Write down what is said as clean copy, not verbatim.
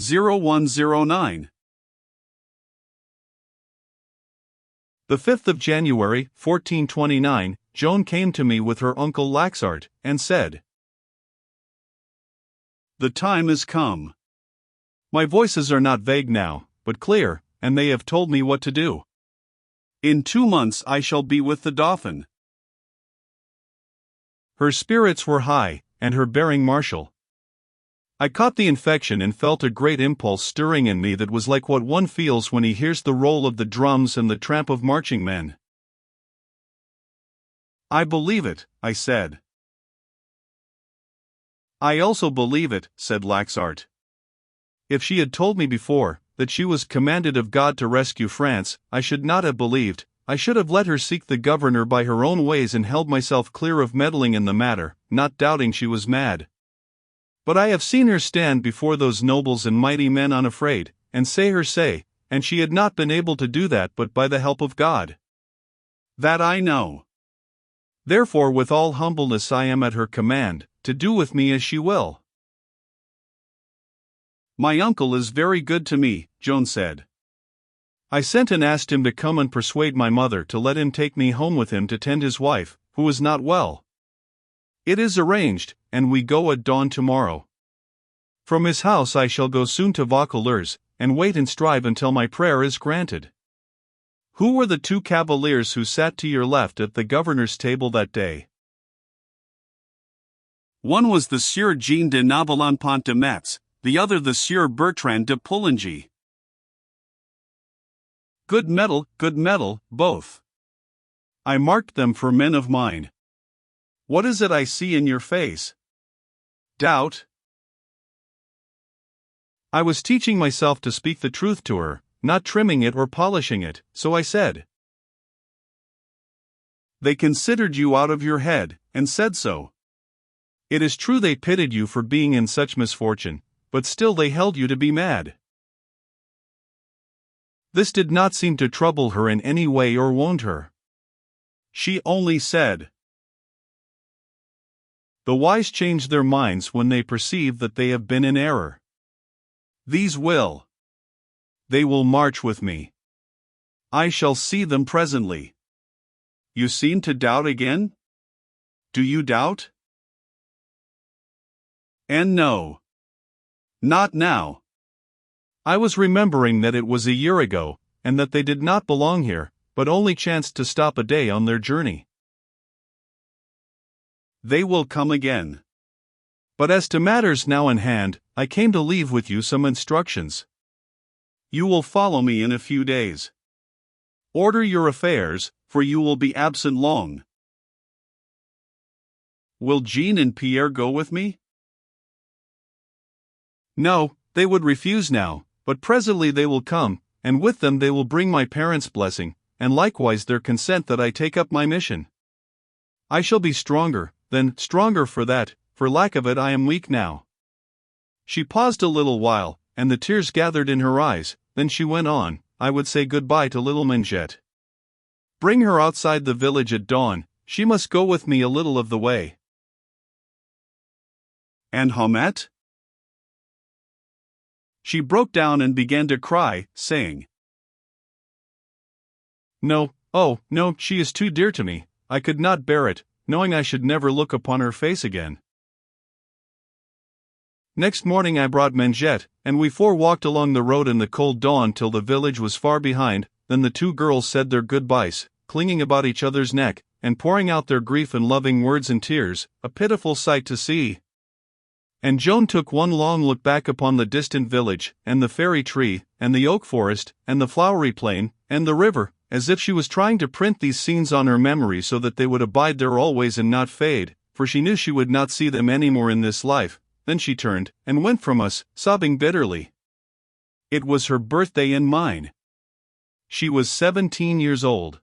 0109. The 5th of January, 1429, Joan came to me with her uncle Laxart, and said, "The time is come." My voices are not vague now, but clear, and they have told me what to do. In 2 months I shall be with the Dauphin. Her spirits were high, and her bearing martial. I caught the infection and felt a great impulse stirring in me that was like what one feels when he hears the roll of the drums and the tramp of marching men. "I believe it," I said. "I also believe it," said Laxart. If she had told me before that she was commanded of God to rescue France, I should not have believed. I should have let her seek the governor by her own ways and held myself clear of meddling in the matter, not doubting she was mad. But I have seen her stand before those nobles and mighty men unafraid, and say her say, and she had not been able to do that but by the help of God. That I know. Therefore with all humbleness I am at her command, to do with me as she will. "My uncle is very good to me," Joan said. "I sent and asked him to come and persuade my mother to let him take me home with him to tend his wife, who is not well. It is arranged, and we go at dawn tomorrow. From his house I shall go soon to Vaucouleurs, and wait and strive until my prayer is granted." "Who were the 2 cavaliers who sat to your left at the governor's table that day?" "One was the Sieur Jean de Navalon-Pont de Metz, the other the Sieur Bertrand de Poulengy." Good metal, both. I marked them for men of mine. What is it I see in your face? Doubt? I was teaching myself to speak the truth to her, not trimming it or polishing it, so I said, "They considered you out of your head, and said so. It is true they pitied you for being in such misfortune, but still they held you to be mad." This did not seem to trouble her in any way or wound her. She only said, "The wise change their minds when they perceive that they have been in error. They will march with me. I shall see them presently." "You seem to doubt again? Do you doubt?" "And no. Not now." I was remembering that it was a year ago, and that they did not belong here, but only chanced to stop a day on their journey. "They will come again. But as to matters now in hand, I came to leave with you some instructions. You will follow me in a few days. Order your affairs, for you will be absent long." "Will Jean and Pierre go with me?" "No, they would refuse now, but presently they will come, and with them they will bring my parents' blessing, and likewise their consent that I take up my mission. I shall be stronger, then stronger for that, for lack of it I am weak now." She paused a little while, and the tears gathered in her eyes, then she went on, "I would say goodbye to little Mengette. Bring her outside the village at dawn, she must go with me a little of the way." "And Haumette?" She broke down and began to cry, saying, "No, oh, no, she is too dear to me, I could not bear it, knowing I should never look upon her face again." Next morning I brought Mengette, and we 4 walked along the road in the cold dawn till the village was far behind. Then the 2 girls said their goodbyes, clinging about each other's neck, and pouring out their grief in loving words and tears, a pitiful sight to see. And Joan took one long look back upon the distant village, and the fairy tree, and the oak forest, and the flowery plain, and the river, as if she was trying to print these scenes on her memory so that they would abide there always and not fade, for she knew she would not see them any more in this life. Then she turned, and went from us, sobbing bitterly. It was her birthday and mine. She was 17 years old.